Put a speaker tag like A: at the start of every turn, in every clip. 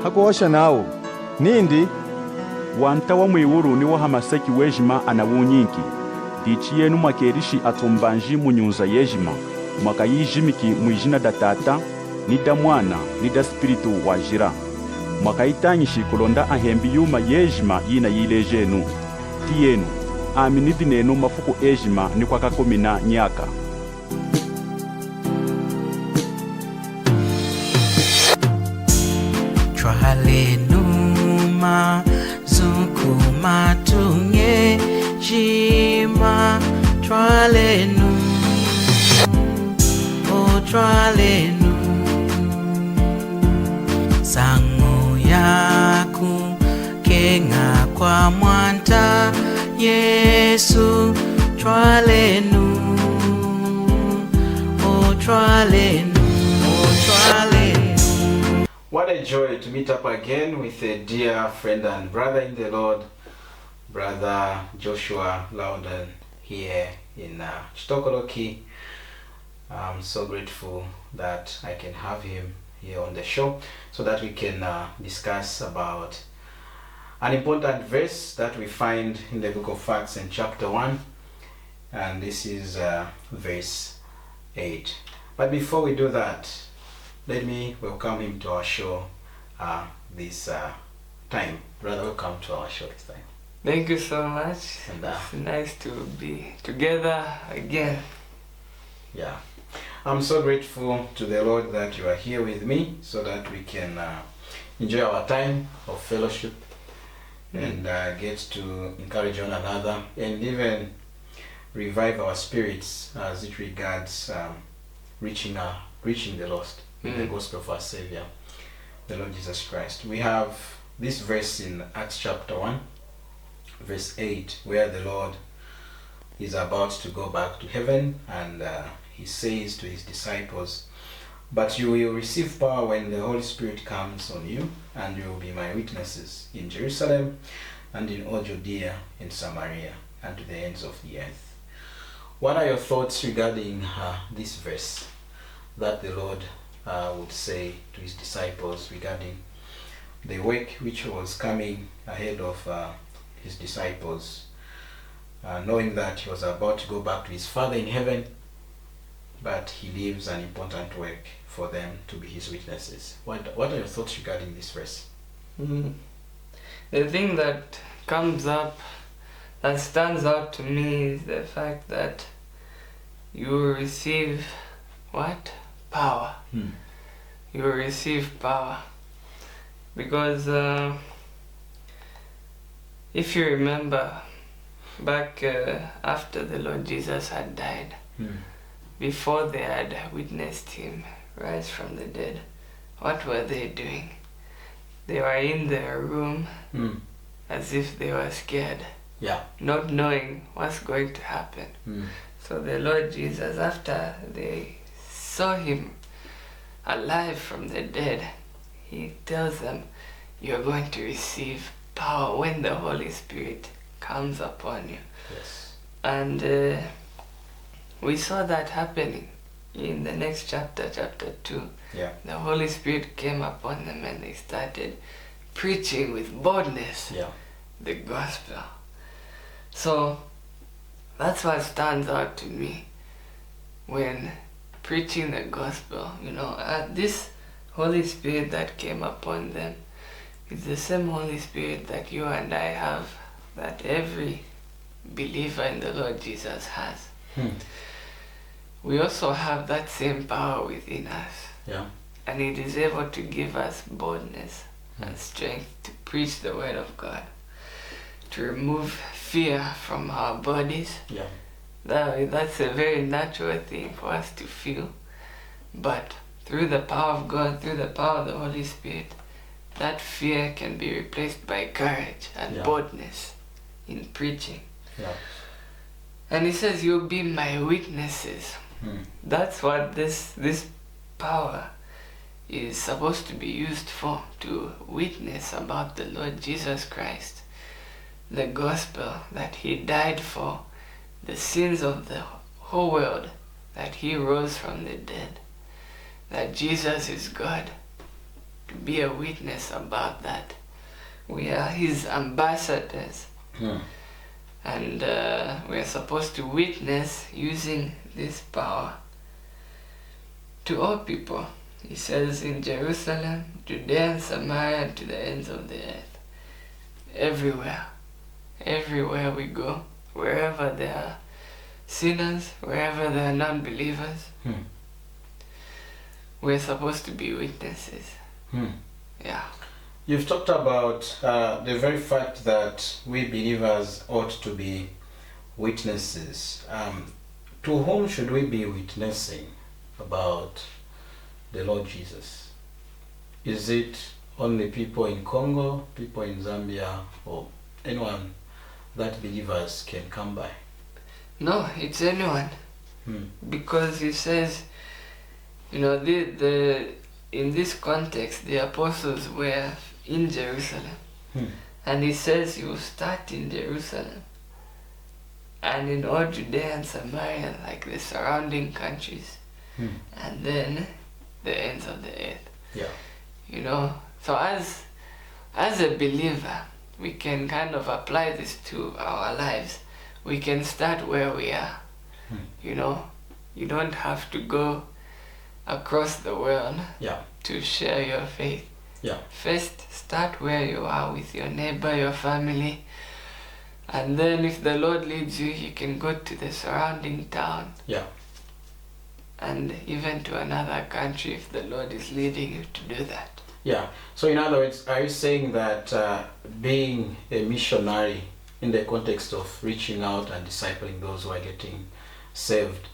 A: hakuosha nawo nindi
B: wanta wa mwiwuru niwo hamaseki wejima anawunyinki dichi yenu mwakerishi atumbanji munyunza yejima mwakayijimiki mwijina da tata ni da mwana ni da spiritu wajira mwakayitanyishi kulonda ahembi yuma yejima yina yilejenu ti yenu aminidi nenu mafuku ejima ni kwakakomina nyaka.
C: Twalenuma zukuma tunge jima twalenu o twalenu sangu yaku kenga kwa mwanta Yesu twalenu o twalenu o twalenu.
D: What a joy to meet up again with a dear friend and brother in the Lord, Brother Joshua Loudon here in Chitokoloki. I'm so grateful that I can have him here on the show so that we can discuss about an important verse that we find in the book of Acts in chapter 1, and this is verse 8. But before we do that, let me welcome him to our show this time. Brother, welcome to our show this time.
E: Thank you so much.
D: And,
E: it's nice to be together again.
D: Yeah. I'm so grateful to the Lord that you are here with me so that we can enjoy our time of fellowship and get to encourage one another and even revive our spirits as it regards reaching the lost with the gospel of our Savior, the Lord Jesus Christ. We have this verse in Acts chapter 1, verse 8, where the Lord is about to go back to heaven, and he says to his disciples, "But you will receive power when the Holy Spirit comes on you, and you will be my witnesses in Jerusalem and in all Judea and Samaria and to the ends of the earth." What are your thoughts regarding this verse that the Lord would say to his disciples regarding the work which was coming ahead of his disciples, knowing that he was about to go back to his Father in heaven, but he leaves an important work for them to be his witnesses? What are your thoughts regarding this verse?
E: The thing that comes up, that stands out to me, is the fact that you will receive what? Power. You will receive power. Because if you remember back after the Lord Jesus had died, before they had witnessed him rise from the dead, what were they doing? They were in their room as if they were scared, not knowing what's going to happen. So the Lord Jesus, after they saw him alive from the dead, he tells them, "You're going to receive power when the Holy Spirit comes upon you."
D: Yes.
E: And we saw that happening in the next chapter, chapter 2.
D: Yeah.
E: The Holy Spirit came upon them and they started preaching with boldness the gospel. So that's what stands out to me when preaching the gospel. This Holy Spirit that came upon them is the same Holy Spirit that you and I have, that every believer in the Lord Jesus has. We also have that same power within us. And it is able to give us boldness and strength to preach the word of God, to remove fear from our bodies. That's a very natural thing for us to feel, but through the power of God, through the power of the Holy Spirit, that fear can be replaced by courage and boldness in preaching. And he says, "You'll be my witnesses." That's what this power is supposed to be used for, to witness about the Lord Jesus Christ, the gospel, that he died for the sins of the whole world, that he rose from the dead, that Jesus is God, to be a witness about that. We are his ambassadors. And we are supposed to witness using this power to all people. He says in Jerusalem, Judea and Samaria, and to the ends of the earth. Everywhere. Everywhere we go, wherever there are sinners, wherever there are non-believers, we're supposed to be witnesses. Yeah.
D: You've talked about the very fact that we believers ought to be witnesses. To whom should we be witnessing about the Lord Jesus? Is it only people in Congo, people in Zambia, or anyone that believers can come by?
E: No, it's anyone. Because he says, you know, in this context, the apostles were in Jerusalem. And he says you will start in Jerusalem and in all Judea and Samaria, like the surrounding countries, and then the ends of the earth.
D: Yeah.
E: You know, so as a believer, we can kind of apply this to our lives. We can start where we are. You know, you don't have to go across the world to share your faith. First, start where you are with your neighbor, your family, and then if the Lord leads you, you can go to the surrounding town. And even to another country if the Lord is leading you to do that.
D: Yeah. So in other words, are you saying that being a missionary in the context of reaching out and discipling those who are getting saved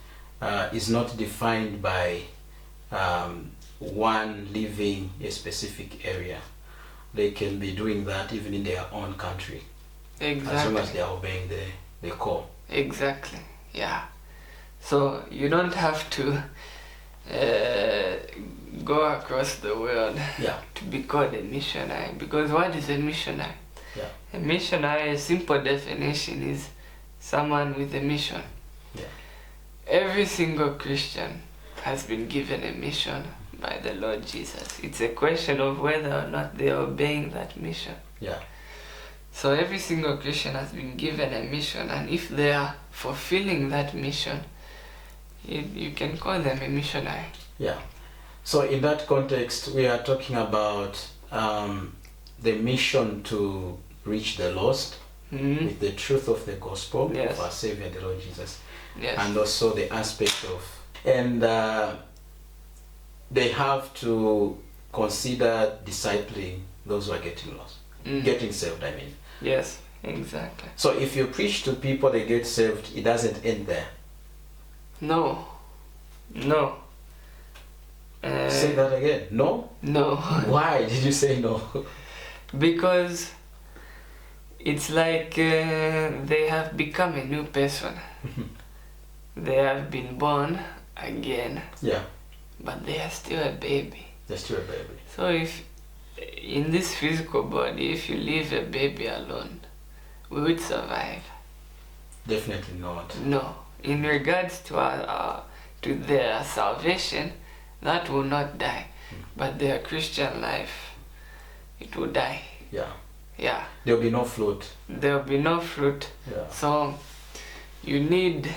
D: is not defined by one living a specific area? They can be doing that even in their own country.
E: Exactly.
D: As long as they are obeying the call.
E: Exactly. Yeah. So you don't have to go across the world to be called a missionary. Because what is a missionary? A missionary, a simple definition, is someone with a mission. Every single Christian has been given a mission by the Lord Jesus. It's a question of whether or not they are obeying that mission. So every single Christian has been given a mission, and if they are fulfilling that mission, you can call them a missionary.
D: So in that context, we are talking about the mission to reach the lost with the truth of the gospel of our Savior, the Lord Jesus. And also the aspect of, and they have to consider discipling those who are getting lost, getting saved, I mean.
E: Yes, exactly.
D: So if you preach to people, they get saved, it doesn't end there.
E: No.
D: Say that again. No?
E: No.
D: Why did you say no?
E: Because it's like they have become a new person. They have been born again. But they are still a baby.
D: They're still a baby.
E: So if in this physical body, if you leave a baby alone, will it survive?
D: Definitely not.
E: No. In regards to their salvation, that will not die. But their Christian life, it will die. There'll be no fruit. There'll be no fruit. So you need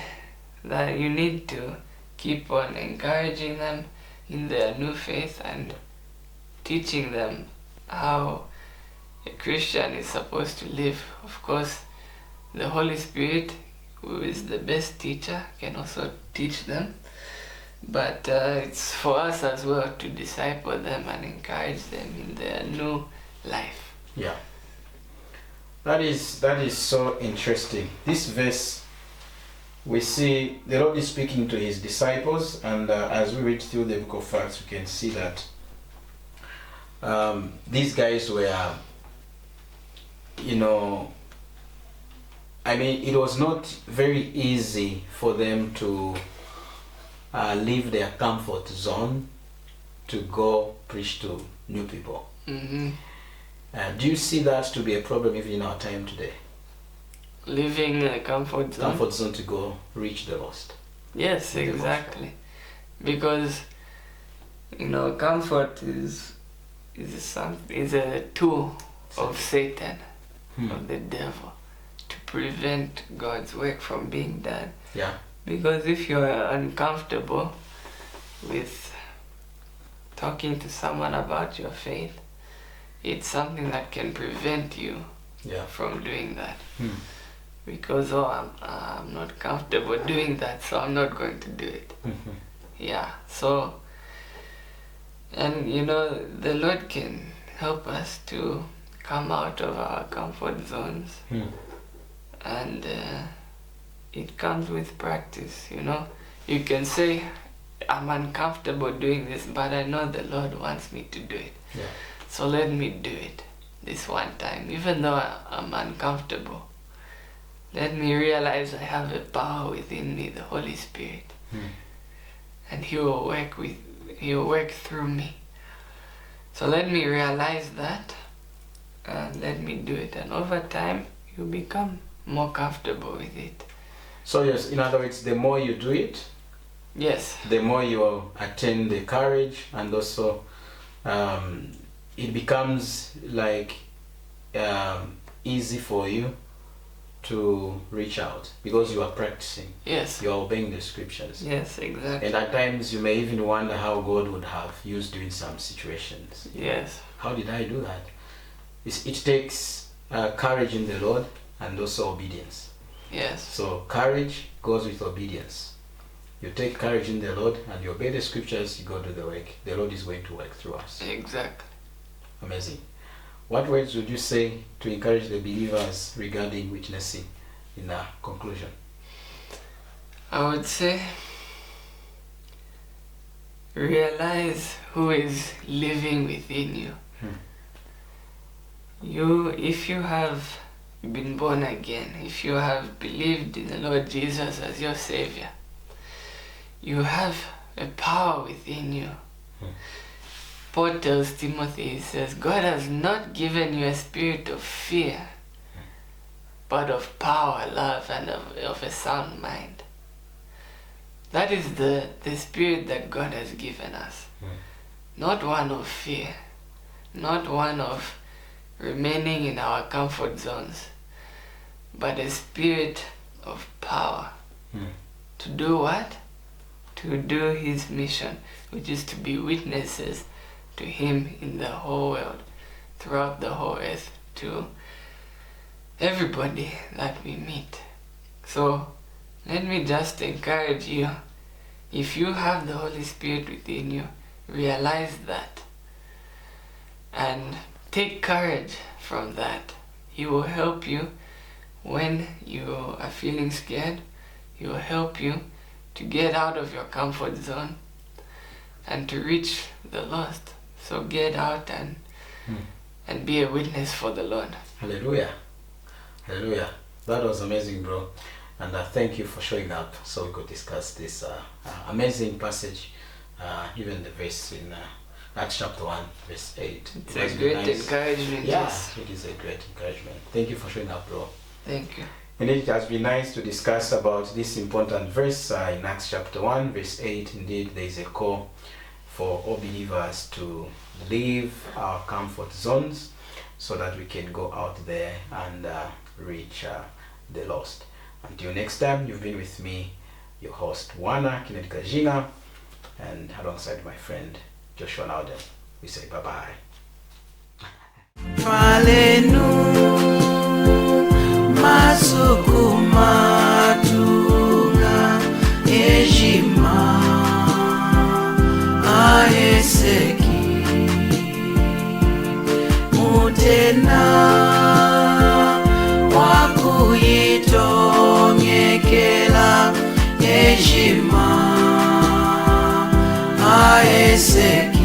E: to keep on encouraging them in their new faith and teaching them how a Christian is supposed to live. Of course, the Holy Spirit, who is the best teacher, can also teach them. But it's for us as well to disciple them and encourage them in their new life.
D: That is so interesting. This verse, we see the Lord is speaking to his disciples, and as we read through the book of Acts, we can see that these guys were, I mean, it was not very easy for them to leave their comfort zone to go preach to new people. Do you see that to be a problem even in our time today?
E: Leaving a comfort zone?
D: Comfort zone to go reach the lost.
E: Yes, exactly. Because, comfort is is a tool of Satan, of the devil, to prevent God's work from being done.
D: Yeah.
E: Because if you're uncomfortable with talking to someone about your faith, it's something that can prevent you from doing that. Because I'm not comfortable doing that, so I'm not going to do it. Yeah. So, and you know, the Lord can help us to come out of our comfort zones, and it comes with practice. You know, you can say, I'm uncomfortable doing this, but I know the Lord wants me to do it.
D: Yeah.
E: So let me do it this one time, even though I'm uncomfortable. Let me realize I have a power within me, the Holy Spirit, and He will work through me. So let me realize that, and let me do it, and over time you become more comfortable with it.
D: So yes, in other words, the more you do it,
E: yes,
D: the more you will attain the courage, and also it becomes like easy for you to reach out because you are practicing.
E: Yes.
D: You are obeying the scriptures.
E: Yes, exactly.
D: And at times you may even wonder how God would have used you in some situations.
E: Yes.
D: How did I do that? It takes courage in the Lord and also obedience.
E: Yes.
D: So courage goes with obedience. You take courage in the Lord and you obey the scriptures, you go do the work. The Lord is going to work through us.
E: Exactly.
D: Amazing. What words would you say to encourage the believers regarding witnessing in a conclusion?
E: I would say, realize who is living within you. If you have been born again, if you have believed in the Lord Jesus as your Savior, you have a power within you. Paul tells Timothy, he says, God has not given you a spirit of fear, but of power, love, and of a sound mind. That is the spirit that God has given us. Not one of fear, not one of remaining in our comfort zones, but a spirit of power. To do what? To do His mission, which is to be witnesses to Him in the whole world, throughout the whole earth, to everybody that we meet. So let me just encourage you, if you have the Holy Spirit within you, realize that and take courage from that. He will help you when you are feeling scared. He will help you to get out of your comfort zone and to reach the lost. So get out and be a witness for the Lord.
D: Hallelujah. Hallelujah. That was amazing, bro. And thank you for showing up so we could discuss this amazing passage, even the verse in Acts chapter 1, verse 8.
E: It's a great encouragement.
D: Yeah,
E: Yes.
D: it is a great encouragement. Thank you for showing up, bro.
E: Thank you.
D: Indeed, it has been nice to discuss about this important verse in Acts chapter 1, verse 8. Indeed, there is a call for all believers to leave our comfort zones so that we can go out there and reach the lost. Until next time, you've been with me, your host, Wana Kajina, and alongside my friend, Joshua Nauden. We say bye-bye.
C: Masukumatunga ejima aeseki mutena wakuyitongekela ejima aeseki